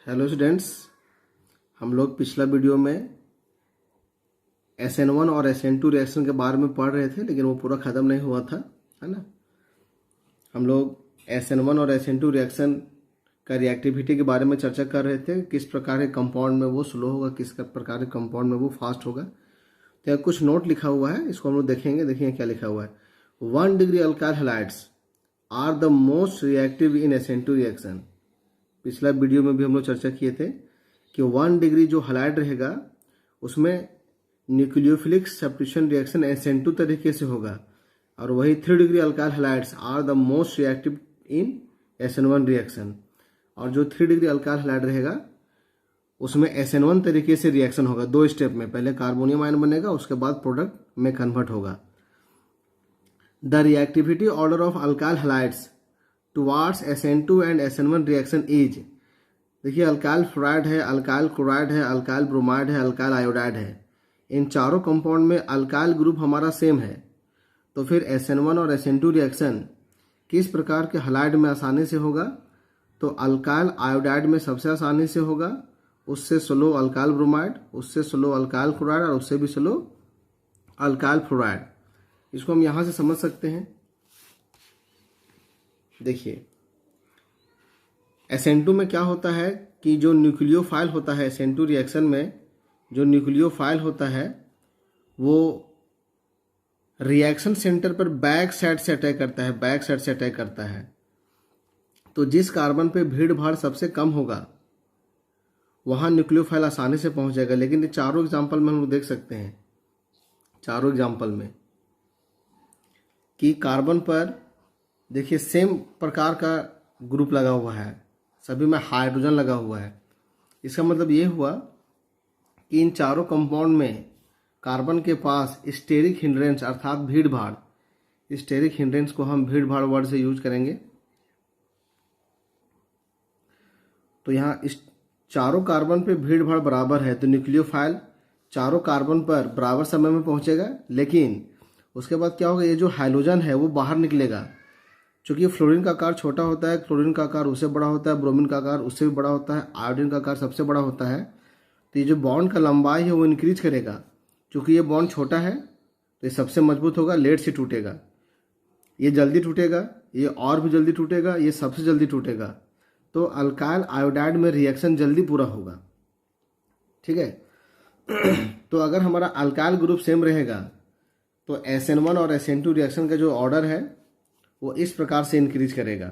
Hello students, हम लोग पिछला वीडियो में SN1 और SN2 रिएक्शन के बारे में पढ़ रहे थे, लेकिन वो पूरा ख़त्म नहीं हुआ था, है ना। हम लोग SN1 और SN2 रिएक्शन का रिएक्टिविटी के बारे में चर्चा कर रहे थे, किस प्रकार के कंपाउंड में वो स्लो होगा, किस प्रकार के कंपाउंड में वो फास्ट होगा। तो कुछ नोट लिखा हुआ है, इसको हम लोग देखेंगे। देखिए क्या लिखा हुआ है। 1 degree alkyl halides are the most reactive in SN2 reaction. पिछला वीडियो में भी हम लोग चर्चा किए थे कि 1 डिग्री जो हैलाइड रहेगा उसमें न्यूक्लियोफिलिक सब्स्टिट्यूशन रिएक्शन SN2 तरीके से होगा, और वही 3 degree alkyl halides are the most reactive in SN1 reaction. और जो 3 डिग्री अल्काइल हैलाइड रहेगा उसमें SN1 तरीके से रिएक्शन होगा, 2 स्टेप में। पहले कार्बोनियम आयन बनेगा, उसके बाद प्रोडक्ट में कन्वर्ट होगा। The reactivity order of alkyl halides towards SN2 and SN1 reaction is, देखिए अल्काइल फ्लोराइड है, अल्काइल क्लोराइड है, अल्काइल ब्रोमाइड है, अल्काइल आयोडाइड है। इन चारों कंपाउंड में अल्काइल ग्रुप हमारा सेम है, तो फिर SN1 और SN2 रिएक्शन किस प्रकार के हैलाइड में आसानी से होगा? तो अल्काइल आयोडाइड में सबसे आसानी से होगा, उससे स्लो अल्काइल ब्रोमाइड, उससे स्लो अल्काइल क्लोराइड, और उससे भी स्लो अल्काइल फ्लोराइड। इसको हम यहाँ से समझ सकते हैं। देखिए SN2 में क्या होता है कि जो न्यूक्लियोफाइल होता है SN2 रिएक्शन में, जो न्यूक्लियोफाइल होता है वो रिएक्शन सेंटर पर बैक साइड से अटैक करता है, बैक साइड से अटैक करता है। तो जिस कार्बन पे भीड़ भाड़ सबसे कम होगा वहाँ न्यूक्लियोफाइल आसानी से पहुंच जाएगा। लेकिन ये चारों एग्जाम्पल में हम लोग देख सकते हैं, चारों एग्जाम्पल में कि कार्बन पर देखिए सेम प्रकार का ग्रुप लगा हुआ है, सभी में हाइड्रोजन लगा हुआ है। इसका मतलब ये हुआ कि इन चारों कंपाउंड में कार्बन के पास स्टेरिक हिंड्रेंस अर्थात भीड़ भाड़, स्टेरिक हिंड्रेंस को हम भीड़ भाड़ वर्ड से यूज करेंगे। तो यहाँ इस चारों कार्बन पे भीड़ भाड़ बराबर है, तो न्यूक्लियोफाइल चारों कार्बन पर बराबर समय में पहुंचेगा। लेकिन उसके बाद क्या होगा, ये जो हाइड्रोजन है वो बाहर निकलेगा। चूंकि फ्लोरीन का आकार छोटा होता है, क्लोरीन का आकार उससे बड़ा होता है, ब्रोमीन का आकार उससे भी बड़ा होता है, आयोडीन का आकार सबसे बड़ा होता है। तो ये जो बॉन्ड का लंबाई है वो इंक्रीज करेगा। चूंकि ये बॉन्ड छोटा है तो ये सबसे मजबूत होगा, लेट से टूटेगा। ये जल्दी टूटेगा, ये और भी जल्दी टूटेगा, ये सबसे जल्दी टूटेगा। तो अल्काइल आयोडाइड में रिएक्शन जल्दी पूरा होगा, ठीक है। तो अगर हमारा अल्काइल ग्रुप सेम रहेगा तो SN1 और SN2 रिएक्शन का जो ऑर्डर है वो इस प्रकार से इंक्रीज करेगा।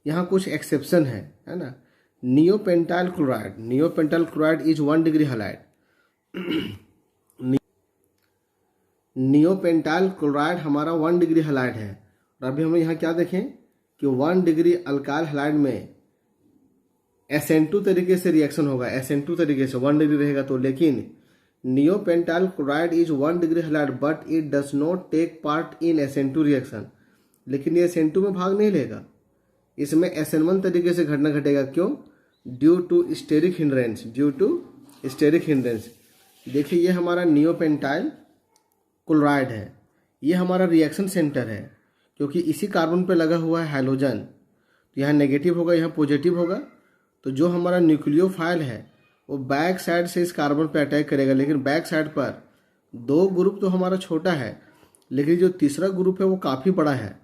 यहाँ कुछ एक्सेप्शन है ना। Neopentyl chloride, neopentyl chloride is 1 degree halide. Neopentyl chloride हमारा 1 डिग्री हैलाइड है। और अभी हम यहाँ क्या देखें कि 1 डिग्री अल्काइल हैलाइड में SN2 तरीके से रिएक्शन होगा, SN2 तरीके से 1 डिग्री रहेगा तो। लेकिन neopentyl chloride is 1 degree halide but it does not take part in SN2 reaction. लेकिन ये SN2 में भाग नहीं लेगा, इसमें SN1 तरीके से घटना घटेगा। क्यों? Due to steric hindrance, due to steric hindrance. देखिए ये हमारा नियोपेंटाइल क्लोराइड है, ये हमारा रिएक्शन सेंटर है, क्योंकि इसी कार्बन पे लगा हुआ है हाइड्रोजन। तो यहाँ नेगेटिव होगा, यहाँ पॉजिटिव होगा। तो जो हमारा न्यूक्लियोफाइल है वो बैक साइड से इस कार्बन पे अटैक करेगा। लेकिन बैक साइड पर 2 ग्रुप तो हमारा छोटा है, लेकिन जो तीसरा ग्रुप है वो काफ़ी बड़ा है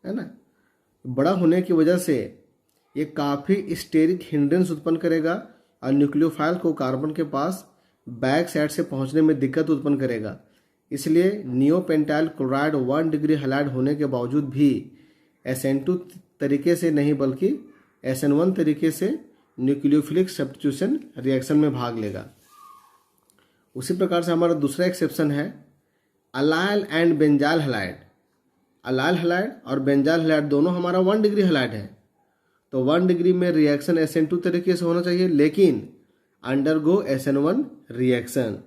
ना। बड़ा होने की वजह से ये काफ़ी स्टेरिक हिंड्रेंस उत्पन्न करेगा और न्यूक्लियोफाइल को कार्बन के पास बैक साइड से पहुंचने में दिक्कत उत्पन्न करेगा। इसलिए नियोपेंटाइल क्लोराइड 1 डिग्री हैलाइड होने के बावजूद भी SN2 तरीके से नहीं बल्कि SN1 तरीके से न्यूक्लियोफिलिक सब्स्टिट्यूशन रिएक्शन में भाग लेगा। उसी प्रकार से हमारा दूसरा एक्सेप्शन है allyl and benzyl halide. Allyl halide और बेंजाइल हैलाइड दोनों हमारा 1 डिग्री हैलाइड है, तो 1 डिग्री में रिएक्शन SN2 तरीके से होना चाहिए, लेकिन अंडरगो SN1 रिएक्शन।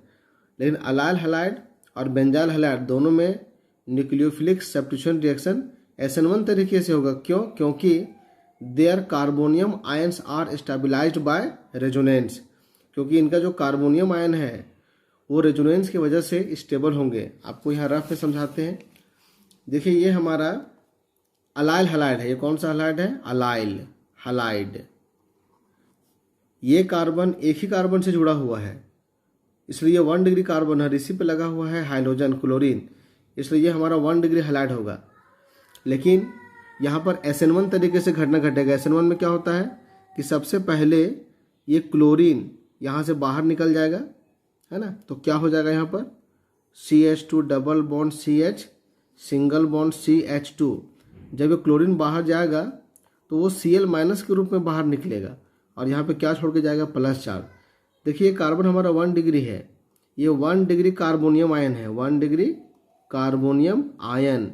लेकिन अलाइल हैलाइड और बेंजाइल हैलाइड दोनों में न्यूक्लियोफिलिक सब्स्टिट्यूशन रिएक्शन SN1 तरीके से होगा। क्यों? क्योंकि there carbonium ions are stabilised by resonance. क्योंकि इनका जो कार्बोनियम आयन है वो रेजोनेंस की वजह से स्टेबल होंगे। आपको यहाँ रफ में समझाते हैं। देखिए ये हमारा अलाइल हैलाइड है। ये कौन सा हैलाइड है? Allyl halide. ये कार्बन एक ही कार्बन से जुड़ा हुआ है, इसलिए 1 डिग्री कार्बन है। इसी पे लगा हुआ है हाइड्रोजन क्लोरीन, इसलिए ये हमारा 1 डिग्री हाइलाइट होगा। लेकिन यहाँ पर SN1 तरीके से घटना घटेगा। SN1 में क्या होता है कि सबसे पहले ये क्लोरीन यहाँ से बाहर निकल जाएगा, है ना। तो क्या हो जाएगा यहाँ पर CH2 double bond CH single bond CH2। जब ये क्लोरीन बाहर जाएगा तो वो Cl माइनस के रूप में बाहर निकलेगा और यहाँ पे क्या छोड़ के जाएगा प्लस चार्ज। देखिए कार्बन हमारा 1 डिग्री है, ये 1 डिग्री कार्बोनियम आयन है, 1 डिग्री कार्बोनियम आयन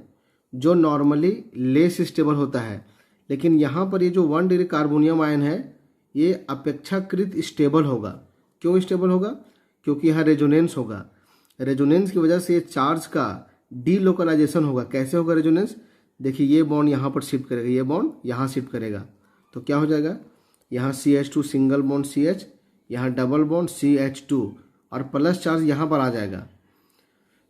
जो नॉर्मली लेस स्टेबल होता है। लेकिन यहाँ पर ये जो 1 डिग्री कार्बोनियम आयन है ये अपेक्षाकृत स्टेबल होगा। क्यों स्टेबल होगा? क्योंकि यहाँ रेजोनेंस होगा। रेजोनेंस की वजह से ये चार्ज का डीलोकलाइजेशन होगा। कैसे होगा रेजोनेंस? देखिए ये बॉन्ड यहाँ पर शिफ्ट करेगा, ये बॉन्ड यहाँ शिफ्ट करेगा, तो क्या हो जाएगा यहाँ CH2 सिंगल बॉन्ड CH, यहाँ डबल बॉन्ड CH2 और प्लस चार्ज यहाँ पर आ जाएगा।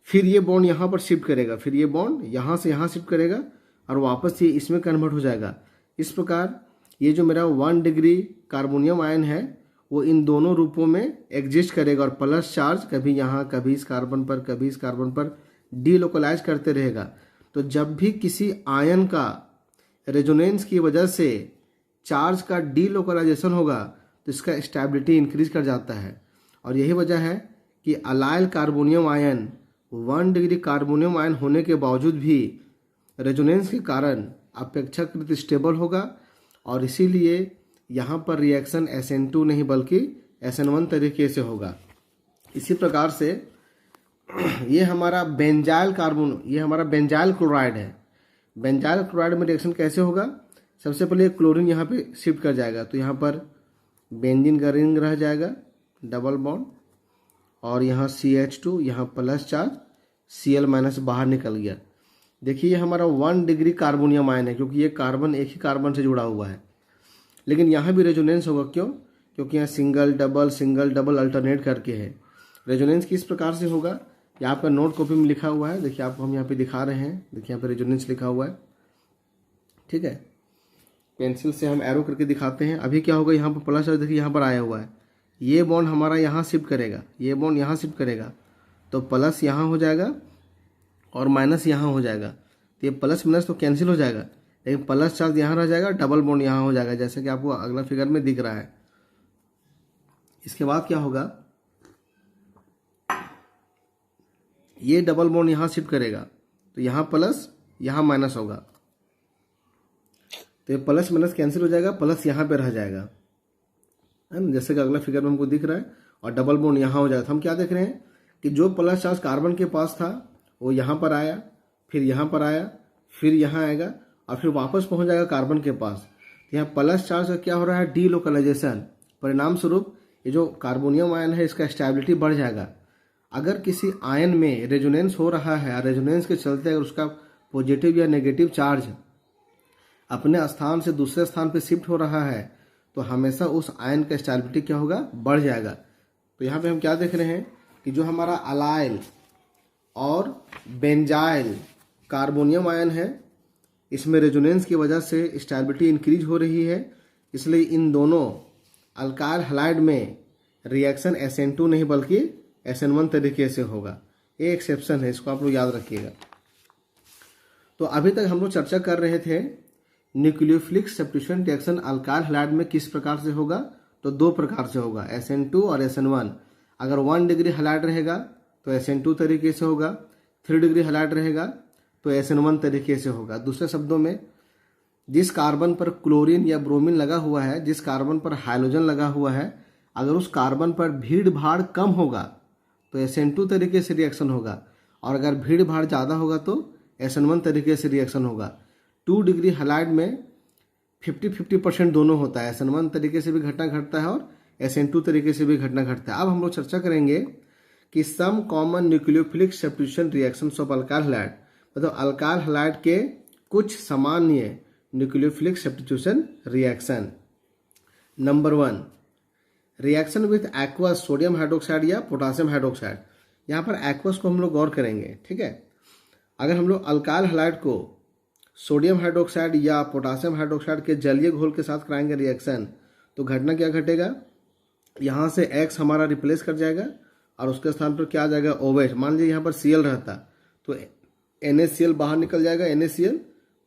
फिर ये बॉन्ड यहाँ पर शिफ्ट करेगा, फिर ये बॉन्ड यहाँ से यहाँ शिफ्ट करेगा और वापस ये इसमें कन्वर्ट हो जाएगा। इस प्रकार ये जो मेरा 1 डिग्री कार्बोनियम आयन है वो इन दोनों रूपों में एग्जिस्ट करेगा और प्लस चार्ज कभी यहाँ कभी इस कार्बन पर कभी इस कार्बन पर डीलोकलाइज करते रहेगा। तो जब भी किसी आयन का रेजोनेंस की वजह से चार्ज का डीलोकलाइजेशन होगा तो इसका स्टेबिलिटी इंक्रीज कर जाता है। और यही वजह है कि allyl carbonium ion 1 degree carbonium ion होने के बावजूद भी रेजोनेंस के कारण अपेक्षाकृत स्टेबल होगा और इसीलिए यहाँ पर रिएक्शन SN2 नहीं बल्कि SN1 तरीके से होगा। इसी प्रकार से ये हमारा बेंजाइल कार्बन, ये हमारा बेंजाइल क्लोराइड है। बेंजाइल क्लोराइड में रिएक्शन कैसे होगा? सबसे पहले क्लोरीन यहाँ पे शिफ्ट कर जाएगा, तो यहाँ पर बेंजीन का रिंग रह जाएगा डबल बॉन्ड और यहाँ CH2, यहाँ प्लस चार्ज Cl माइनस बाहर निकल गया। देखिए ये हमारा 1 डिग्री कार्बोनियम आयन है क्योंकि ये कार्बन एक ही कार्बन से जुड़ा हुआ है। लेकिन यहाँ भी रेजोनेंस होगा। क्यों? क्योंकि यहाँ सिंगल डबल अल्टरनेट करके है। रेजोनेंस किस प्रकार से होगा ये आपका नोट कॉपी में लिखा हुआ है। देखिए आपको हम यहाँ पे दिखा रहे हैं, देखिए यहाँ पे रेजोनेंस लिखा हुआ है, ठीक है। पेंसिल से हम एरो करके दिखाते हैं। अभी क्या होगा यहाँ पर प्लस चार्ज देखिए यहाँ पर आया हुआ है, ये बॉन्ड हमारा यहाँ शिफ्ट करेगा, ये बॉन्ड यहाँ शिफ्ट करेगा, तो प्लस यहाँ हो जाएगा और माइनस यहाँ हो जाएगा। तो ये प्लस माइनस तो कैंसिल हो जाएगा, लेकिन प्लस चार्ज यहाँ रह जाएगा, डबल बॉन्ड यहाँ हो जाएगा, जैसे कि आपको अगला फिगर में दिख रहा है। इसके बाद क्या होगा, ये डबल बॉन्ड यहाँ शिफ्ट करेगा, तो यहाँ प्लस यहाँ माइनस होगा, तो ये प्लस माइनस कैंसिल हो जाएगा, प्लस यहाँ पे रह जाएगा, है ना, जैसे कि अगला फिगर में हमको दिख रहा है। और डबल बॉन्ड यहाँ हो जाएगा। तो हम क्या देख रहे हैं कि जो प्लस चार्ज कार्बन के पास था वो यहाँ पर आया, फिर यहाँ पर आया, फिर यहाँ आएगा और फिर वापस पहुँच जाएगा कार्बन के पास। तो यहाँ प्लस चार्ज का क्या हो रहा है, डीलोकलाइजेशन। परिणाम स्वरूप ये जो कार्बोनियम आयन है इसका स्टेबिलिटी बढ़ जाएगा। अगर किसी आयन में रेजोनेंस हो रहा है, रेजोनेंस के चलते अगर उसका पॉजिटिव या नेगेटिव चार्ज अपने स्थान से दूसरे स्थान पर शिफ्ट हो रहा है तो हमेशा उस आयन का स्टेबिलिटी क्या होगा, बढ़ जाएगा। तो यहाँ पे हम क्या देख रहे हैं कि जो हमारा अलाइल और बेंजाइल कार्बोनियम आयन है इसमें रेजोनेंस की वजह से स्टेबिलिटी इंक्रीज हो रही है, इसलिए इन दोनों अल्काइल हैलाइड में रिएक्शन SN2 नहीं बल्कि SN1 तरीके से होगा। ये एक्सेप्शन है, इसको आप लोग याद रखिएगा। तो अभी तक हम लोग चर्चा कर रहे थे nucleophilic substitution reaction alkyl halide में किस प्रकार से होगा। तो दो प्रकार से होगा, SN2 और SN1। अगर 1 डिग्री हैलाइड रहेगा तो SN2 तरीके से होगा, 3 डिग्री हैलाइड रहेगा तो SN1 तरीके से होगा। दूसरे शब्दों में जिस कार्बन पर क्लोरीन या ब्रोमीन लगा हुआ है, जिस कार्बन पर हाइड्रोजन लगा हुआ है, अगर उस कार्बन पर भीड़ भाड़ कम होगा तो SN2 तरीके से रिएक्शन होगा, और अगर भीड़ भाड़ ज़्यादा होगा तो SN1 तरीके से रिएक्शन होगा। 2 डिग्री हैलाइड में 50-50% दोनों होता है, SN1 तरीके से भी घटना घटता है और SN2 तरीके से भी घटना घटता है। अब हम लोग चर्चा करेंगे कि some common nucleophilic substitution reactions of alkyl halide, मतलब अल्काइल हैलाइड के कुछ सामान्य nucleophilic substitution reaction. Number 1, reaction with aqueous sodium hydroxide या पोटासियम हाइड्रोक्साइड। यहाँ पर एक्वस को हम लोग गौर करेंगे, ठीक है। अगर हम लोग अल्काइल हैलाइड को सोडियम हाइड्रोक्साइड या पोटासियम हाइड्रोक्साइड के जलीय घोल के साथ कराएंगे रिएक्शन, तो घटना क्या घटेगा यहाँ से X हमारा रिप्लेस कर जाएगा और उसके स्थान पर क्या आ जाएगा, OH। मान लीजिए यहाँ पर Cl रहता तो NaCl बाहर निकल जाएगा, NaCl,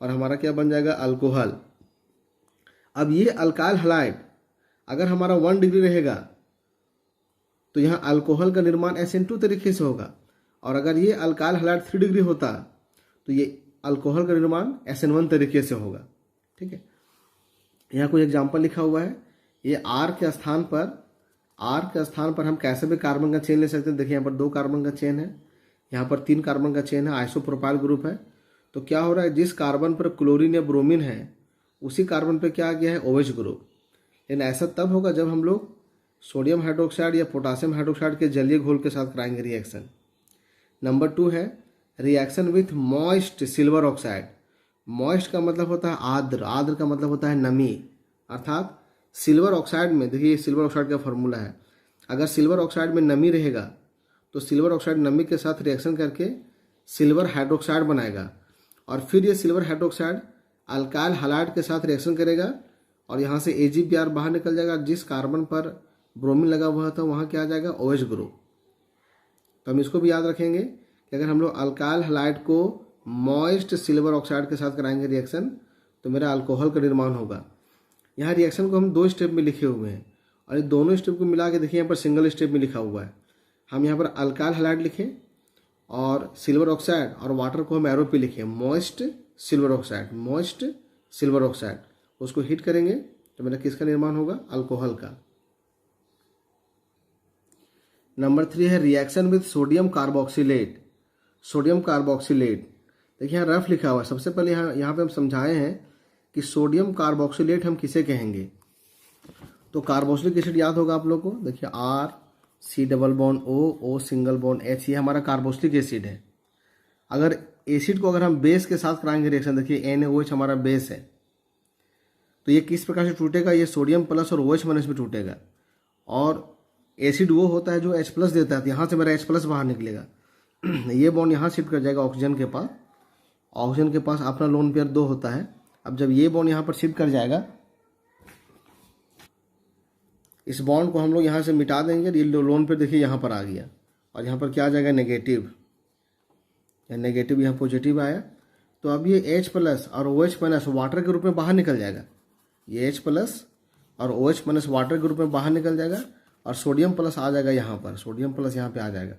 और हमारा क्या बन जाएगा, अल्कोहल। अब ये अल्काइल हैलाइड अगर हमारा 1 डिग्री रहेगा तो यहाँ अल्कोहल का निर्माण SN2 तरीके से होगा, और अगर ये अल्काइल हैलाइड 3 डिग्री होता तो ये अल्कोहल का निर्माण SN1 तरीके से होगा। ठीक है, यहाँ कोई एग्जाम्पल लिखा हुआ है। ये R के स्थान पर हम कैसे भी कार्बन का चेन ले सकते हैं। देखिए यहाँ पर 2 कार्बन का चेन है, यहाँ पर 3 कार्बन का चेन है, आइसोप्रोपाइल ग्रुप है। तो क्या हो रहा है, जिस कार्बन पर क्लोरीन या ब्रोमीन है उसी कार्बन पर क्या आ गया है, OH ग्रुप। लेकिन ऐसा तब होगा जब हम लोग सोडियम हाइड्रोक्साइड या पोटासियम हाइड्रोक्साइड के जलीय घोल के साथ कराएंगे रिएक्शन। नंबर 2 है reaction with moist silver oxide. Moist का मतलब होता है आर्द्र, आर्द्र का मतलब होता है नमी। अर्थात सिल्वर ऑक्साइड में, देखिए सिल्वर ऑक्साइड का फॉर्मूला है, अगर सिल्वर ऑक्साइड में नमी रहेगा तो सिल्वर ऑक्साइड नमी के साथ रिएक्शन करके सिल्वर हाइड्रोक्साइड बनाएगा, और फिर ये सिल्वर हाइड्रोक्साइड अल्काइल हैलाइड के साथ रिएक्शन करेगा और यहाँ से AgBr बाहर निकल जाएगा। जिस कार्बन पर ब्रोमीन लगा हुआ था वहाँ क्या आ जाएगा, OH ग्रुप। तो हम इसको भी याद रखेंगे कि अगर हम लोग अल्काइल हैलाइड को मॉइस्ट सिल्वर ऑक्साइड के साथ कराएंगे रिएक्शन तो मेरा अल्कोहल का निर्माण होगा। यहाँ रिएक्शन को हम 2 स्टेप में लिखे हुए हैं, और ये दोनों स्टेप को मिला के देखिए यहाँ पर सिंगल स्टेप में लिखा हुआ है। हम यहाँ पर अल्काइल हैलाइड लिखें और सिल्वर ऑक्साइड और वाटर को हम एरो पे लिखें, moist silver oxide, moist silver oxide. उसको हीट करेंगे तो मेरा किसका निर्माण होगा, अल्कोहल का। नंबर 3 है reaction with sodium carboxylate. Sodium carboxylate, देखिए यहाँ रफ लिखा हुआ है। सबसे पहले यहाँ पे हम समझाए हैं कि सोडियम कार्बोक्सिलेट हम किसे कहेंगे। तो कार्बोक्सिलिक एसिड याद होगा आप लोगों को, देखिए R, C double bond O single bond H, ये हमारा कार्बोक्सिलिक एसिड है। अगर एसिड को अगर हम बेस के साथ कराएंगे रिएक्शन, देखिए NaOH हमारा बेस है, तो ये किस प्रकार से टूटेगा, ये सोडियम प्लस और OH माइनस में टूटेगा। और एसिड वो होता है जो H प्लस देता है, तो यहाँ से मेरा H प्लस बाहर निकलेगा। ये बॉन्ड यहाँ शिफ्ट कर जाएगा ऑक्सीजन के पास। ऑक्सीजन के पास अपना लोन पेयर 2 होता है। अब जब ये बॉन्ड यहाँ पर शिफ्ट कर जाएगा, इस बॉन्ड को हम लोग यहाँ से मिटा देंगे। ये लोन पेयर देखिए यहाँ पर आ गया, और यहाँ पर क्या आ जाएगा, नेगेटिव। या नेगेटिव यहाँ पॉजिटिव आया, तो अब ये H प्लस और OH माइनस वाटर के रूप में बाहर निकल जाएगा। ये H प्लस और OH माइनस वाटर के रूप में बाहर निकल जाएगा, और सोडियम प्लस आ जाएगा यहाँ पर, सोडियम प्लस यहाँ पे आ जाएगा।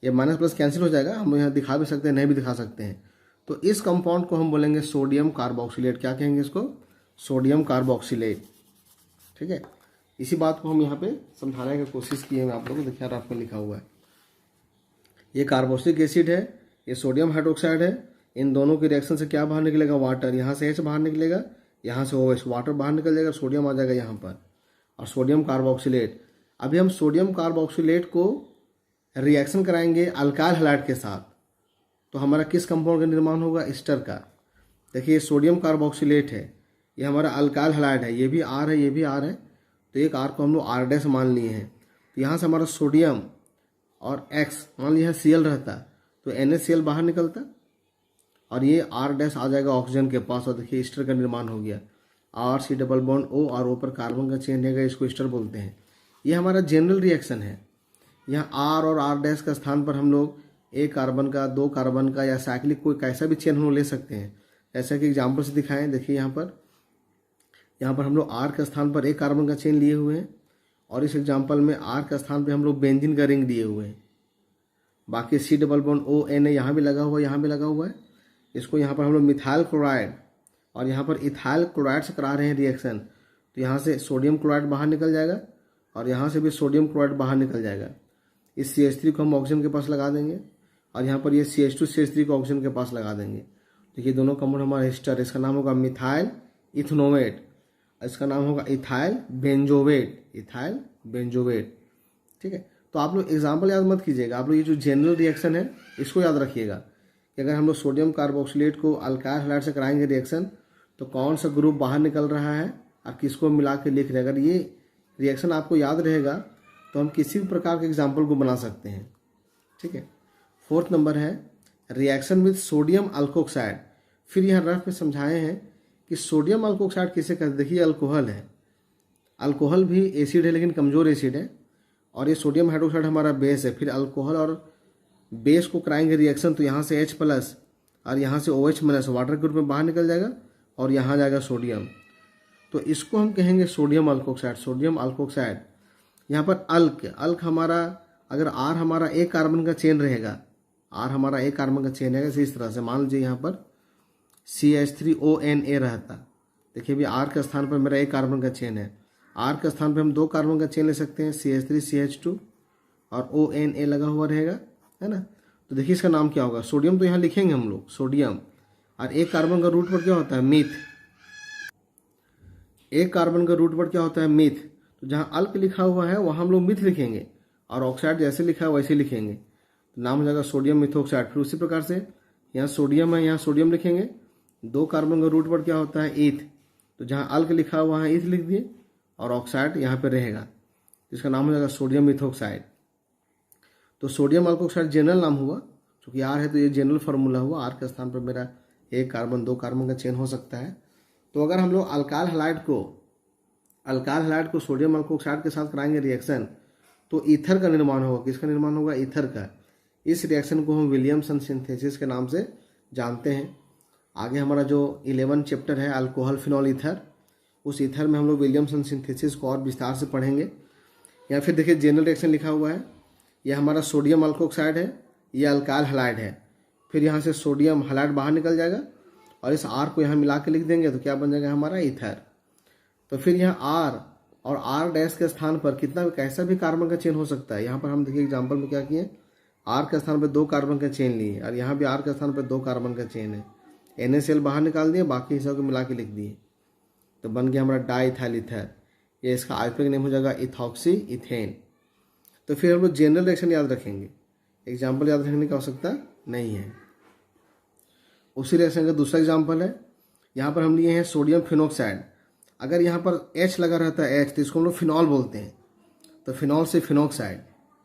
ये माइनस प्लस कैंसिल हो जाएगा, हम यहाँ दिखा भी सकते हैं, नहीं भी दिखा सकते हैं। तो इस कंपाउंड को हम बोलेंगे सोडियम कार्बोक्सिलेट। क्या कहेंगे इसको, सोडियम कार्बोक्सिलेट। ठीक है, इसी बात को हम यहाँ पे समझाने की कोशिश की है। आप लोगों को देखिए रफ में लिखा हुआ है। ये कार्बोक्सिलिक एसिड है, ये सोडियम हाइड्रोक्साइड है। इन दोनों के रिएक्शन से क्या बाहर निकलेगा, वाटर। यहाँ से H बाहर निकलेगा, यहाँ से OH, वाटर बाहर निकल जाएगा, सोडियम आ जाएगा यहाँ पर, और सोडियम कार्बोक्सिलेट। अभी हम सोडियम कार्बोक्सिलेट को रिएक्शन कराएंगे अल्काइल हैलाइड के साथ, तो हमारा किस कंपाउंड का निर्माण होगा, एस्टर का। देखिए ये सोडियम कार्बोक्सिलेट है, ये हमारा अल्काइल हैलाइड है, ये भी R है, ये भी R है, तो एक R को हम लोग R' मान लिए हैं। तो यहाँ से हमारा सोडियम और X, मान लिया Cl रहता तो NaCl बाहर निकलता, और ये R' आ जाएगा ऑक्सीजन के पास, और देखिए एस्टर का निर्माण हो गया। R, C double bond O और O पर कार्बन का चेन रहेगा, इसको एस्टर बोलते हैं। ये हमारा जनरल रिएक्शन है। यहाँ R और R' का स्थान पर हम लोग 1 कार्बन का, 2 कार्बन का, या साइक्लिक कोई कैसा भी चेन हम लोग ले सकते हैं। जैसा कि एग्जाम्पल से दिखाएं, देखिए यहाँ पर हम लोग R के स्थान पर 1 कार्बन का चेन लिए हुए हैं, और इस एग्जाम्पल में R के स्थान पर हम लोग बेंजीन का रिंग लिए हुए हैं। बाकी C double bond O Na यहाँ भी लगा हुआ है, यहाँ भी लगा हुआ है। इसको यहाँ पर हम लोग मिथाइल क्लोराइड और यहाँ पर इथाइल क्लोराइड से करा रहे हैं रिएक्शन, तो यहाँ से सोडियम क्लोराइड बाहर निकल जाएगा, और यहाँ से भी सोडियम क्लोराइड बाहर निकल जाएगा। इस CH3 को हम ऑक्सीजन के पास लगा देंगे, और यहाँ पर ये CH2 CH3 को ऑक्सीजन के पास लगा देंगे। देखिए दोनों कंपाउंड हमारा एस्टर, इसका नाम होगा मिथाइल इथनोवेट, इसका नाम होगा इथाइल बेंजोवेट, इथाइल बेंजोवेट। ठीक है, तो आप लोग एग्जाम्पल याद मत कीजिएगा, आप लोग ये जो जनरल रिएक्शन है इसको याद रखिएगा कि अगर हम लोग सोडियम कार्बोक्सिलेट को अल्काइल हैलाइड से कराएंगे रिएक्शन, तो कौन सा ग्रुप बाहर निकल रहा है और किसको मिला के लिख रहे हैं। अगर ये रिएक्शन आपको याद रहेगा तो हम किसी भी प्रकार के एग्जाम्पल को बना सकते हैं। ठीक है, 4th नंबर है रिएक्शन विथ सोडियम अल्कोक्साइड। फिर यहाँ रफ में समझाए हैं कि सोडियम अल्कोक्साइड किसे कहते हैं। देखिए अल्कोहल है, अल्कोहल भी एसिड है लेकिन कमज़ोर एसिड है, और ये सोडियम हाइड्रोक्साइड हमारा बेस है। फिर अल्कोहल और बेस को कराएंगे रिएक्शन, तो यहाँ से H+ और यहाँ से OH- वाटर के रूप में बाहर निकल जाएगा और यहाँ जाएगा सोडियम। तो इसको हम कहेंगे सोडियम अल्कोक्साइड। Sodium alkoxide. यहाँ पर अल्क हमारा, अगर R हमारा एक कार्बन का चेन रहेगा, R हमारा एक कार्बन का चेन है, इस तरह से मान लीजिए यहाँ पर CH3ONA रहता। देखिए अभी R के स्थान पर मेरा एक कार्बन का चेन है, R के स्थान पर हम दो कार्बन का चेन ले सकते हैं, CH3 CH2 और ONA लगा हुआ रहेगा, है ना। तो देखिए इसका नाम क्या होगा, सोडियम तो यहाँ लिखेंगे हम लोग सोडियम, और एक कार्बन का रूट वर्ड क्या होता है, मीथ। एक कार्बन का रूट वर्ड क्या होता है, मीथ। तो जहाँ अल्क लिखा हुआ है वहाँ हम लोग मिथ लिखेंगे, और ऑक्साइड जैसे लिखा है वैसे लिखेंगे, तो नाम हो जाएगा सोडियम मिथॉक्साइड। फिर उसी प्रकार से यहाँ सोडियम है, यहाँ सोडियम लिखेंगे, दो कार्बन का रूट वर्ड क्या होता है, ईथ। तो जहाँ अल्क लिखा हुआ है ईथ लिख दिए, और ऑक्साइड यहाँ पे रहेगा, जिसका नाम हो जाएगा सोडियम मिथॉक्साइड। तो सोडियम अल्कोक्साइड जनरल नाम हुआ, क्योंकि R है तो ये जनरल फार्मूला हुआ। R के स्थान पर मेरा एक कार्बन दो कार्बन का चेन हो सकता है। तो अगर हम लोग अल्काइल हैलाइड को सोडियम अल्कोक्साइड के साथ कराएंगे रिएक्शन, तो ईथर का निर्माण होगा। किसका निर्माण होगा, ईथर का। इस रिएक्शन को हम विलियमसन सिंथेसिस के नाम से जानते हैं। आगे हमारा जो 11 चैप्टर है अल्कोहल फिनॉल ईथर, उस ईथर में हम लोग विलियमसन सिंथेसिस को और विस्तार से पढ़ेंगे। या फिर देखिए जनरल रिएक्शन लिखा हुआ है, यह हमारा सोडियम अल्कोक्साइड है, यह अल्काइल हैलाइड है। फिर यहाँ से सोडियम हैलाइड बाहर निकल जाएगा, और इस R को यहाँ मिला के लिख देंगे तो क्या बन जाएगा हमारा ईथर। तो फिर यहाँ R और R' के स्थान पर कैसा भी कार्बन का चेन हो सकता है। यहाँ पर हम देखिए एग्जाम्पल में क्या किए, R के स्थान पर दो कार्बन का चेन लिए, और यहाँ भी R के स्थान पर दो कार्बन का चेन है, NaCl बाहर निकाल दिए, बाकी हिस्सों को मिला के लिख दिए, तो बन गया हमारा डाइथाइल ईथर। ये इसका आयुर्वेदिक नेम हो जाएगा इथॉक्सी इथेन। तो फिर हम लोग जनरल रिएक्शन याद रखेंगे, एग्जाम्पल याद रखने की आवश्यकता नहीं है। उसी रिएक्शन का दूसरा एग्जाम्पल है, यहाँ पर हम लिए हैं सोडियम फिनॉक्साइड। अगर यहाँ पर H लगा रहता है H, तो इसको हम लोग फिनॉल बोलते हैं, तो फिनॉल से फिनॉक्साइड,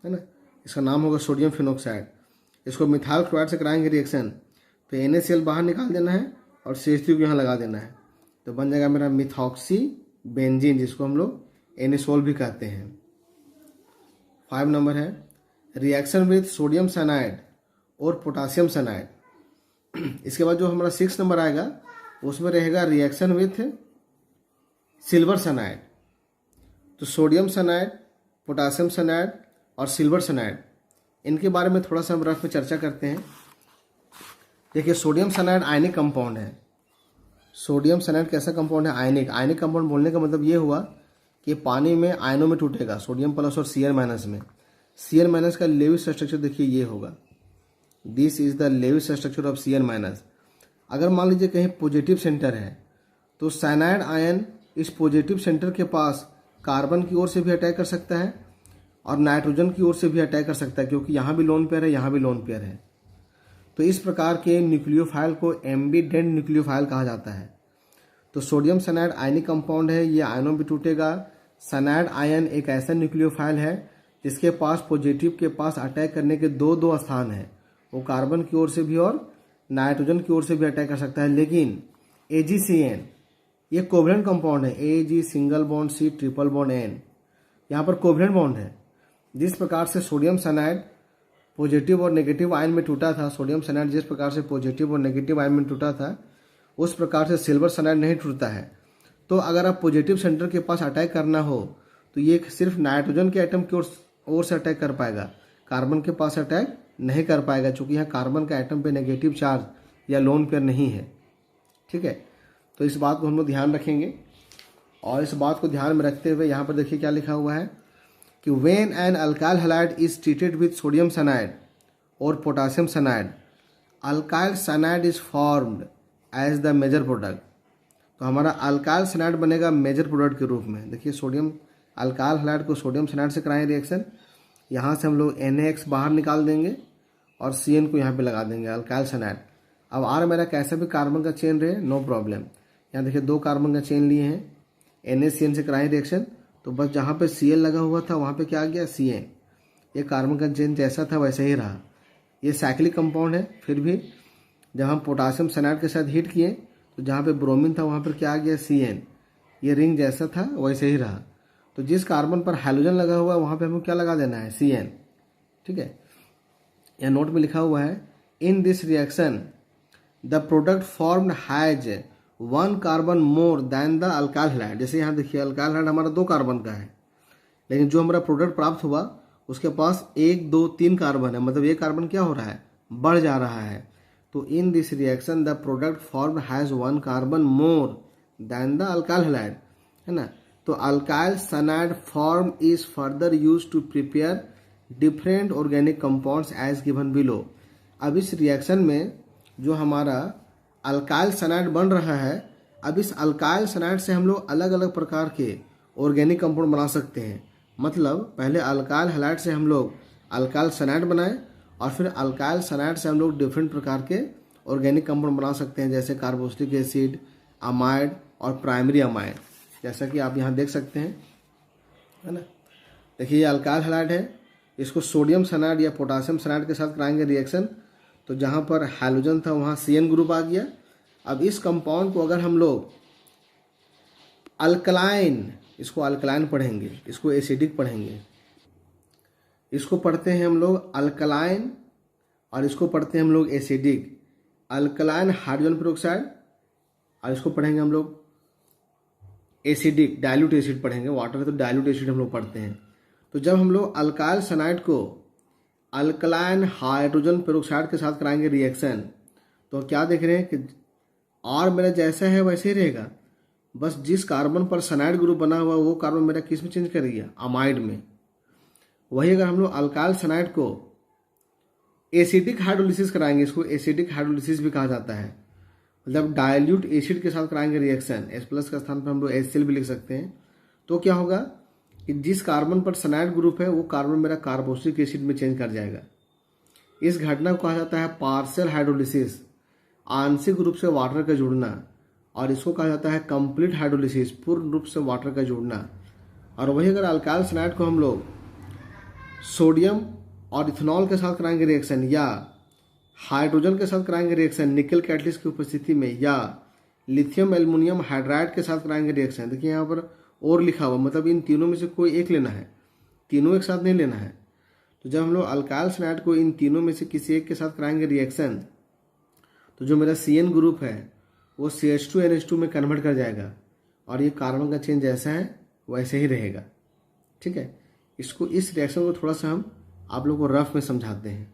है ना, इसका नाम होगा सोडियम फिनॉक्साइड। इसको मिथाइल क्लोराइड से कराएंगे रिएक्शन, तो NaCl बाहर निकाल देना है और CH3 को यहाँ लगा देना है, तो बन जाएगा मेरा मिथॉक्सी बेंजीन, जिसको हम लोग एनिसोल भी कहते हैं। 5 नंबर है रिएक्शन विथ सोडियम साइनाइड और पोटासियम साइनाइड। इसके बाद जो हमारा 6 नंबर आएगा उसमें रहेगा रिएक्शन विथ सिल्वर साइनाइड। तो सोडियम साइनाइड, पोटासियम साइनाइड और सिल्वर साइनाइड, इनके बारे में थोड़ा सा हम रफ में चर्चा करते हैं। देखिए सोडियम साइनाइड आयनिक कंपाउंड है। सोडियम साइनाइड कैसा कंपाउंड है, आयनिक कंपाउंड बोलने का मतलब ये हुआ कि पानी में आयनों में टूटेगा, सोडियम प्लस और Cl- में। Cl- का लेविस स्ट्रक्चर देखिए ये होगा, this is the Lewis structure of Cl-। अगर मान लीजिए कहीं पॉजिटिव सेंटर है, तो साइनाइड आयन इस पॉजिटिव सेंटर के पास कार्बन की ओर से भी अटैक कर सकता है और नाइट्रोजन की ओर से भी अटैक कर सकता है, क्योंकि यहाँ भी लोन पेयर है, यहाँ भी लोन पेयर है। तो इस प्रकार के न्यूक्लियोफाइल को एम्बिडेंट न्यूक्लियोफाइल कहा जाता है। तो सोडियम साइनाइड आयनिक कंपाउंड है, ये आयनों में टूटेगा। साइनाइड आयन एक ऐसा न्यूक्लियोफाइल है जिसके पास पॉजिटिव के पास अटैक करने के दो स्थान है, वो कार्बन की ओर से भी और नाइट्रोजन की ओर से भी अटैक कर सकता है। लेकिन AgCN ये कोवलेंट कंपाउंड है, Ag single bond C triple bond N, यहाँ पर कोवलेंट बॉन्ड है। जिस प्रकार से सोडियम साइनाइड पॉजिटिव और नेगेटिव आयन में टूटा था, सोडियम साइनाइड जिस प्रकार से पॉजिटिव और नेगेटिव आयन में टूटा था, उस प्रकार से सिल्वर साइनाइड नहीं टूटता है। तो अगर आप पॉजिटिव सेंटर के पास अटैक करना हो तो ये सिर्फ नाइट्रोजन के एटम की ओर से अटैक कर पाएगा, कार्बन के पास अटैक नहीं कर पाएगा, क्योंकि यहाँ कार्बन का एटम पे नेगेटिव चार्ज या लोन पेयर नहीं है। ठीक है, तो इस बात को हम लोग ध्यान रखेंगे। और इस बात को ध्यान में रखते हुए यहाँ पर देखिए क्या लिखा हुआ है कि when an alkyl halide is treated with sodium cyanide और potassium cyanide, alkyl cyanide is formed as the major product. तो हमारा अल्काइल साइनाइड बनेगा मेजर प्रोडक्ट के रूप में। देखिए सोडियम अल्काइल हैलाइड को सोडियम साइनाइड से कराएं रिएक्शन, यहाँ से हम लोग NaX बाहर निकाल देंगे और CN को यहाँ पे लगा देंगे, अल्काइल साइनाइड। अब R मेरा कैसा भी कार्बन का चेन रहे, नो प्रॉब्लम। यहाँ देखिए दो कार्बन का चेन लिए हैं, NaCN से कराएं रिएक्शन, तो बस जहाँ पे Cl लगा हुआ था वहाँ पे क्या आ गया, CN। ये कार्बन का चेन जैसा था वैसे ही रहा। ये साइक्लिक कंपाउंड है। फिर भी जब हम पोटासियम साइनाइड के साथ हीट किए तो जहाँ पे ब्रोमीन था वहाँ पर क्या आ गया, CN। ये रिंग जैसा था वैसे ही रहा। तो जिस कार्बन पर हाइड्रोजन लगा हुआ है वहाँ पे हमको क्या लगा देना है, Cn। ठीक है, यह नोट में लिखा हुआ है, इन this reaction the product formed has 1 carbon more than the alkyl halide. जैसे यहाँ देखिए अल्काइल हैलाइड हमारा 2 कार्बन का है, लेकिन जो हमारा प्रोडक्ट प्राप्त हुआ उसके पास 1 2 3 कार्बन है, मतलब ये कार्बन क्या हो रहा है, बढ़ जा रहा है। तो in this reaction the product formed has 1 carbon more than the alkyl halide, है ना। तो alkyl cyanide form is further use to prepare different organic compounds as given below. अब इस रिएक्शन में जो हमारा अल्काइल सनाइड बन रहा है, अब इस अल्काइल सनाइड से हम लोग अलग अलग प्रकार के ऑर्गेनिक कंपाउंड बना सकते हैं। मतलब पहले अल्काइल हैलाइड से हम लोग अल्काइल सनाइड बनाए और फिर अल्काइल सनाइड से हम लोग डिफरेंट प्रकार के ऑर्गेनिक कंपाउंड बना सकते हैं, जैसे कार्बोक्सिलिक एसिड, अमाइड और प्राइमरी अमाइड, जैसा कि आप यहाँ देख सकते हैं, है ना। देखिए ये अल्काइल हैलाइड है, इसको सोडियम सनाइड या पोटासियम सनाइड के साथ कराएंगे रिएक्शन, तो जहाँ पर हाइड्रोजन था वहाँ Cn ग्रुप आ गया। अब इस कंपाउंड को अगर हम लोग अल्कलाइन, इसको अल्कलाइन पढ़ेंगे, इसको एसिडिक पढ़ेंगे, इसको पढ़ते हैं हम लोग अल्कलाइन और इसको पढ़ते हैं हम लोग एसिडिक। अल्कलाइन हाइड्रोजन पेरोक्साइड और इसको पढ़ेंगे हम लोग एसिडिक, डाइल्यूट एसिड पढ़ेंगे, वाटर है तो डाइल्यूट एसिड हम लोग पढ़ते हैं। तो जब हम लोग अल्काइल सनाइड को अल्कलाइन हाइड्रोजन पेरोक्साइड के साथ कराएंगे रिएक्शन, तो क्या देख रहे हैं कि और मेरा जैसा है वैसे ही रहेगा, बस जिस कार्बन पर सनाइड ग्रुप बना हुआ वो कार्बन मेरा किस में चेंज कर दिया, अमाइड में। वही अगर हम लोग अल्काइल सनाइड को एसिडिक हाइड्रोलिसिस कराएंगे, इसको एसिडिक हाइड्रोलिसिस भी कहा जाता है, मतलब डाइल्यूट एसिड के साथ कराएंगे रिएक्शन, H+ के स्थान पर हम लोग HCl भी लिख सकते हैं। तो क्या होगा कि जिस कार्बन पर सनाइड ग्रुप है वो कार्बन मेरा कार्बोक्सिलिक एसिड में चेंज कर जाएगा। इस घटना को कहा जाता है पार्शियल हाइड्रोलिसिस, आंशिक रूप से वाटर का जुड़ना, और इसको कहा जाता है कंप्लीट हाइड्रोलिसिस, पूर्ण रूप से वाटर का जुड़ना। और वही अगर अल्काइल सनाइड को हम लोग सोडियम और इथेनॉल के साथ कराएंगे रिएक्शन, या हाइड्रोजन के साथ कराएंगे रिएक्शन निकल कैटलिस्ट की उपस्थिति में, या लिथियम एल्युमिनियम हाइड्राइड के साथ कराएंगे रिएक्शन, देखिए यहाँ पर और लिखा हुआ, मतलब इन तीनों में से कोई एक लेना है, तीनों एक साथ नहीं लेना है। तो जब हम लोग अल्काइल सनाइड को इन तीनों में से किसी एक के साथ कराएंगे रिएक्शन, तो जो मेरा Cn ग्रुप है वो CH2NH2 में कन्वर्ट कर जाएगा और ये कार्बन का चेंज जैसा है वैसे ही रहेगा। ठीक है, इसको, इस रिएक्शन को थोड़ा सा हम आप लोग को रफ में समझाते हैं।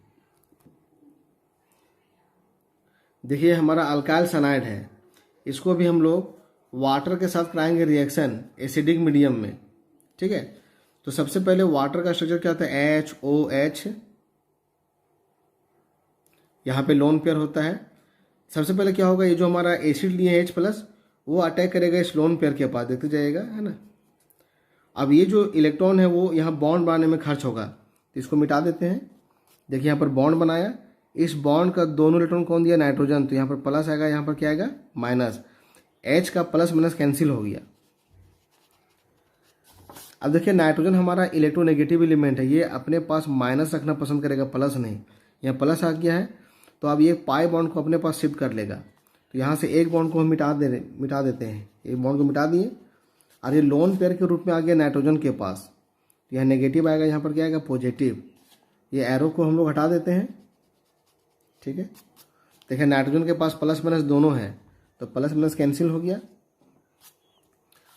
देखिए हमारा अल्काइल सनाइड है, इसको भी हम लोग वाटर के साथ कराएंगे रिएक्शन एसिडिक मीडियम में। ठीक है, तो सबसे पहले वाटर का स्ट्रक्चर क्या होता है, HOH, यहाँ पे लोन पेयर होता है। सबसे पहले क्या होगा, ये जो हमारा एसिड लिए H+, वो अटैक करेगा इस लोन पेयर के पास, देखते जाएगा, है ना। अब ये जो इलेक्ट्रॉन है वो यहाँ बॉन्ड बनाने में खर्च होगा, तो इसको मिटा देते हैं। देखिए यहाँ पर बॉन्ड बनाया, इस बॉन्ड का दोनों इलेक्ट्रॉन कौन दिया, नाइट्रोजन, तो यहाँ पर प्लस आएगा, यहाँ पर क्या आएगा, माइनस। H का प्लस माइनस कैंसिल हो गया। अब देखिए नाइट्रोजन हमारा इलेक्ट्रोनेगेटिव एलिमेंट है, ये अपने पास माइनस रखना पसंद करेगा, प्लस नहीं। यहाँ प्लस आ गया है तो अब ये पाई बॉन्ड को अपने पास शिफ्ट कर लेगा, तो यहाँ से एक बॉन्ड को हम मिटा देते हैं, एक बॉन्ड को मिटा दिए और ये लोन पेयर के रूप में आ गया नाइट्रोजन के पास। यहाँ नेगेटिव आएगा, यहाँ पर क्या आएगा, पॉजिटिव। ये एरो को हम लोग हटा देते हैं। ठीक है, देखिए नाइट्रोजन के पास प्लस माइनस दोनों है, तो प्लस माइनस कैंसिल हो गया।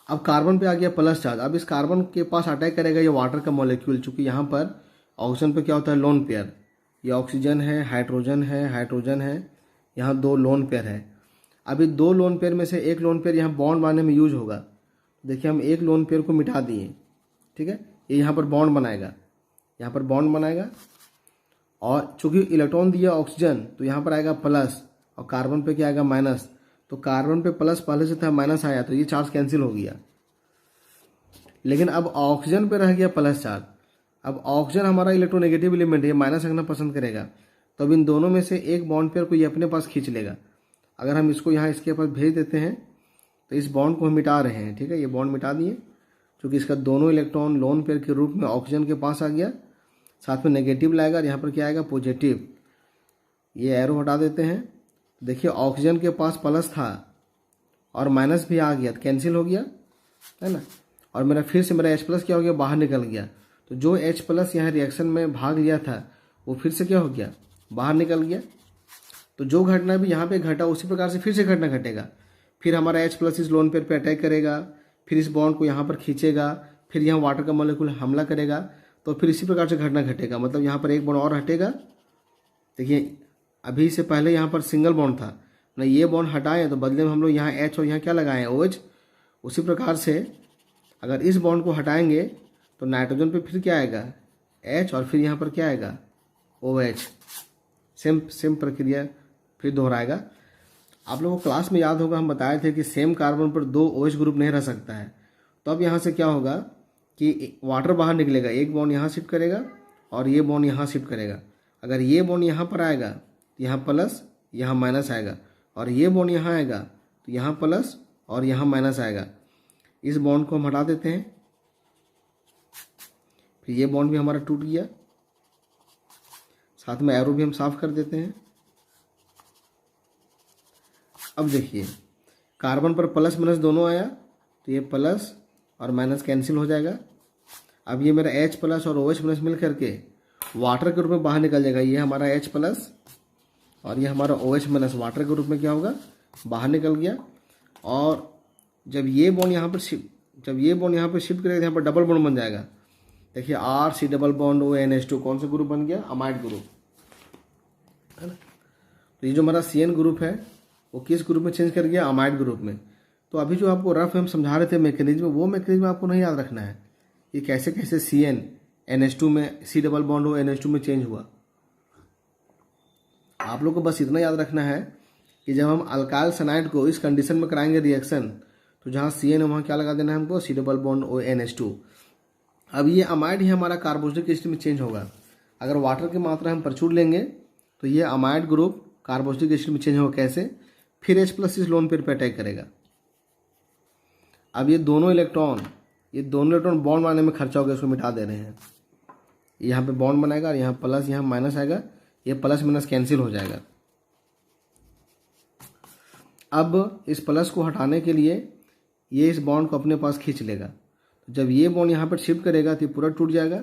अब कार्बन पे आ गया प्लस चार्ज, अब इस कार्बन के पास अटैक करेगा ये वाटर का मॉलिक्यूल, चूंकि यहाँ पर ऑक्सीजन पे क्या होता है, लोन पेयर, ये ऑक्सीजन है, हाइड्रोजन है, हाइड्रोजन है, यहाँ 2 लोन पेयर है। अभी 2 लोन पेयर में से एक लोन पेयर यहाँ बॉन्ड बनाने में यूज होगा। देखिए हम एक लोन पेयर को मिटा दिए, ठीक है, ये यहाँ पर बॉन्ड बनाएगा, यहाँ पर बॉन्ड बनाएगा, और चूंकि इलेक्ट्रॉन दिया ऑक्सीजन तो यहाँ पर आएगा प्लस और कार्बन पे क्या आएगा, माइनस। तो कार्बन पे प्लस पहले से था, माइनस आया, तो ये चार्ज कैंसिल हो गया। लेकिन अब ऑक्सीजन पे रह गया प्लस चार्ज। अब ऑक्सीजन हमारा इलेक्ट्रोनेगेटिव एलिमेंट है, माइनस रखना पसंद करेगा, तो अब इन दोनों में से एक बॉन्ड पेयर को ये अपने पास खींच लेगा। अगर हम इसको यहाँ इसके पास भेज देते हैं तो इस बॉन्ड को हम मिटा रहे हैं। ठीक है, ये बॉन्ड मिटा दिए, क्योंकि इसका दोनों इलेक्ट्रॉन लोन पेयर के रूप में ऑक्सीजन के पास आ गया, साथ में नेगेटिव लाएगा और यहाँ पर क्या आएगा, पॉजिटिव। ये एरो हटा देते हैं, देखिए ऑक्सीजन के पास प्लस था और माइनस भी आ गया, तो कैंसिल हो गया, है ना। और मेरा फिर से मेरा H+ क्या हो गया, बाहर निकल गया। तो जो H+ यहाँ रिएक्शन में भाग लिया था वो फिर से क्या हो गया, बाहर निकल गया। तो जो घटना भी यहाँ पे घटा उसी प्रकार से फिर से घटना घटेगा। फिर हमारा H+ इस लोन पेयर पे अटैक करेगा, फिर इस बॉन्ड को यहाँ पर खींचेगा, फिर यहाँ वाटर का मॉलिक्यूल हमला करेगा, तो फिर इसी प्रकार से घटना घटेगा। मतलब यहाँ पर एक बॉन्ड और हटेगा। देखिए अभी से पहले यहाँ पर सिंगल बॉन्ड था ना, ये बॉन्ड हटाएं तो बदले में हम लोग यहाँ H और यहाँ क्या लगाएं, OH। उसी प्रकार से अगर इस बॉन्ड को हटाएंगे तो नाइट्रोजन पे फिर क्या आएगा, H, और फिर यहाँ पर क्या आएगा, OH। सेम प्रक्रिया फिर दोहराएगा। आप लोगों को क्लास में याद होगा हम बताए थे कि सेम कार्बन पर 2 OH ग्रुप नहीं रह सकता है। तो अब यहाँ से क्या होगा कि वाटर बाहर निकलेगा, एक बॉन्ड यहाँ शिफ्ट करेगा और ये बॉन्ड यहाँ शिफ्ट करेगा। अगर ये बॉन्ड यहाँ पर आएगा तो यहाँ प्लस यहाँ माइनस आएगा, और ये बॉन्ड यहाँ आएगा तो यहाँ प्लस और यहाँ माइनस आएगा। इस बॉन्ड को हम हटा देते हैं, फिर ये बॉन्ड भी हमारा टूट गया, साथ में एरो भी हम साफ कर देते हैं। अब देखिए कार्बन पर प्लस माइनस दोनों आया तो ये प्लस और माइनस कैंसिल हो जाएगा। अब ये मेरा H+ और OH- मिल करके वाटर के रूप में बाहर निकल जाएगा। ये हमारा H+ और ये हमारा OH- वाटर के रूप में क्या होगा, बाहर निकल गया। और जब ये बॉन्ड यहाँ पर शिफ्ट करेगा यहाँ पर डबल बॉन्ड बन जाएगा। देखिए RC डबल बॉन्ड ONH2 कौन सा ग्रुप बन गया, अमाइड ग्रुप, है ना। तो ये जो हमारा CN ग्रुप है वो किस ग्रुप में चेंज कर गया, अमाइड ग्रुप में। तो अभी जो आपको रफ हम समझा रहे थे मैकेनिज्म, वो मैकेनिज्म आपको नहीं याद रखना है कि कैसे कैसे CN NH2 में C डबल बॉन्ड NH2 में चेंज हुआ। आप लोग को बस इतना याद रखना है कि जब हम अल्काइल सनाइड को इस कंडीशन में कराएंगे रिएक्शन, तो जहाँ CN है वहाँ क्या लगा देना है हमको, C डबल बॉन्ड NH2। अब ये अमाइड ही हमारा कार्बोक्सिलिक एसिड में चेंज होगा। अगर वाटर की मात्रा हम प्रचुर लेंगे तो ये अमाइड ग्रुप कार्बोक्सिलिक एसिड में चेंज होगा। कैसे, फिर H+ इस लोन पेयर पे अटैक करेगा। अब ये दोनों इलेक्ट्रॉन बॉन्ड बनाने में खर्चा हो गया, इसको मिटा दे रहे हैं। यहाँ पे बॉन्ड बनाएगा और यहाँ प्लस यहाँ माइनस आएगा, ये प्लस माइनस कैंसिल हो जाएगा। अब इस प्लस को हटाने के लिए ये इस बॉन्ड को अपने पास खींच लेगा। जब ये बॉन्ड यहाँ पर शिफ्ट करेगा तो पूरा टूट जाएगा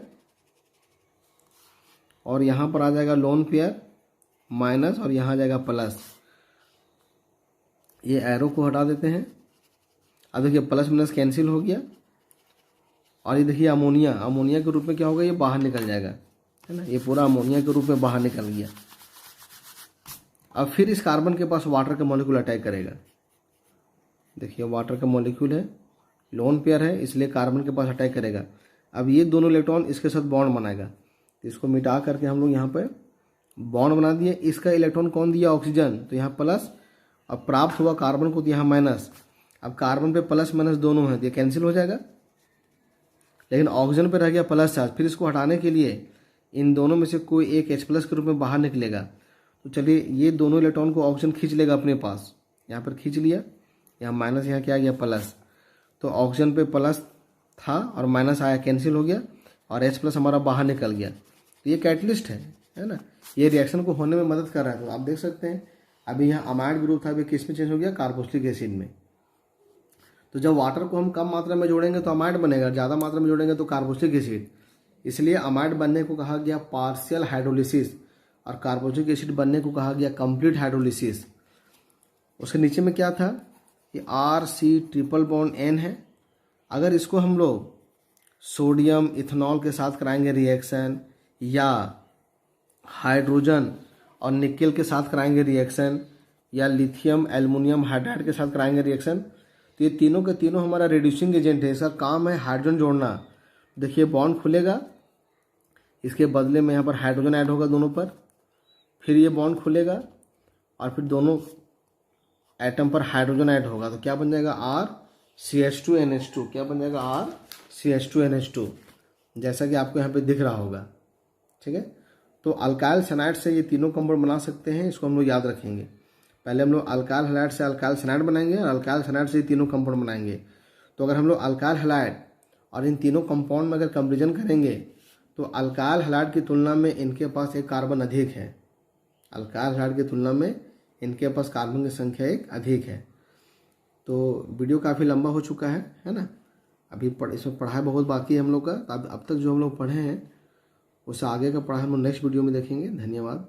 और यहाँ पर आ जाएगा लोन पेयर माइनस और यहाँ आ जाएगा प्लस। ये एरो को हटा देते हैं। अब देखिए प्लस माइनस कैंसिल हो गया और ये देखिए अमोनिया के रूप में क्या होगा, ये बाहर निकल जाएगा, है ना। ये पूरा अमोनिया के रूप में बाहर निकल गया। अब फिर इस कार्बन के पास वाटर का मॉलिक्यूल अटैक करेगा। देखिए वाटर का मॉलिक्यूल है, लोन पेयर है, इसलिए कार्बन के पास अटैक करेगा। अब ये दोनों इलेक्ट्रॉन इसके साथ बॉन्ड बनाएगा, इसको मिटा करके हम लोग यहाँ पे बॉन्ड बना दिए। इसका इलेक्ट्रॉन कौन दिया, ऑक्सीजन, तो यहाँ प्लस। अब प्राप्त हुआ कार्बन को तो यहाँ माइनस। अब कार्बन पे प्लस माइनस दोनों हैं तो ये कैंसिल हो जाएगा, लेकिन ऑक्सीजन पे रह गया प्लस चार्ज। फिर इसको हटाने के लिए इन दोनों में से कोई एक H+ के रूप में बाहर निकलेगा। तो चलिए ये दोनों इलेक्ट्रॉन को ऑक्सीजन खींच लेगा अपने पास, यहाँ पर खींच लिया, यहाँ माइनस, यहाँ क्या आ गया प्लस। तो ऑक्सीजन पे प्लस था और माइनस आया, कैंसिल हो गया और H+ हमारा बाहर निकल गया। तो ये कैटलिस्ट है ना, ये रिएक्शन को होने में मदद कर रहा है। तो आप देख सकते हैं अभी यहाँ अमाइड ग्रुप था, अभी किस में चेंज हो गया, कार्बोक्सिलिक एसिड में। तो जब वाटर को हम कम मात्रा में जोड़ेंगे तो अमाइड बनेगा, ज़्यादा मात्रा में जोड़ेंगे तो कार्बोक्सिलिक एसिड। इसलिए अमाइड बनने को कहा गया पार्शियल हाइड्रोलिसिस और कार्बोक्सिलिक एसिड बनने को कहा गया कंप्लीट हाइड्रोलिसिस। उसके नीचे में क्या था, ये RC ट्रिपल बॉन्ड N है। अगर इसको हम लोग सोडियम इथेनॉल के साथ कराएंगे रिएक्शन, या हाइड्रोजन और निकेल के साथ कराएंगे रिएक्शन, या लिथियम एल्युमिनियम हाइड्राइड के साथ कराएंगे रिएक्शन, तो ये तीनों के तीनों हमारा रिड्यूसिंग एजेंट है। इसका काम है हाइड्रोजन जोड़ना। देखिए बॉन्ड खुलेगा, इसके बदले में यहाँ पर हाइड्रोजन ऐड होगा दोनों पर, फिर ये बॉन्ड खुलेगा और फिर दोनों एटम पर हाइड्रोजन ऐड होगा। तो क्या बन जाएगा, RCH2NH2। क्या बन जाएगा, RCH2NH2, जैसा कि आपको यहाँ पे दिख रहा होगा, ठीक है। तो अल्काइल सनाइड से ये तीनों कंपाउंड बना सकते हैं, इसको हम लोग याद रखेंगे। पहले हम लोग अल्काइल हैलाइड से अल्काइल सनाइड बनाएंगे और अल्काइल सनाइड से ये तीनों कंपाउंड बनाएंगे। तो अगर हम लोग अल्काइल हैलाइड और इन तीनों कंपाउंड में अगर कंपेरिजन करेंगे तो अल्काइल हैलाइड की तुलना में इनके पास एक कार्बन अधिक है। अल्काइल हैलाइड की तुलना में इनके पास कार्बन की संख्या एक अधिक है। तो वीडियो काफ़ी लंबा हो चुका है ना। इसमें पढ़ाई बहुत बाकी है हम लोग का। अब तक जो हम लोग पढ़े हैं उससे आगे का पढ़ाई हम लोग नेक्स्ट वीडियो में देखेंगे। धन्यवाद।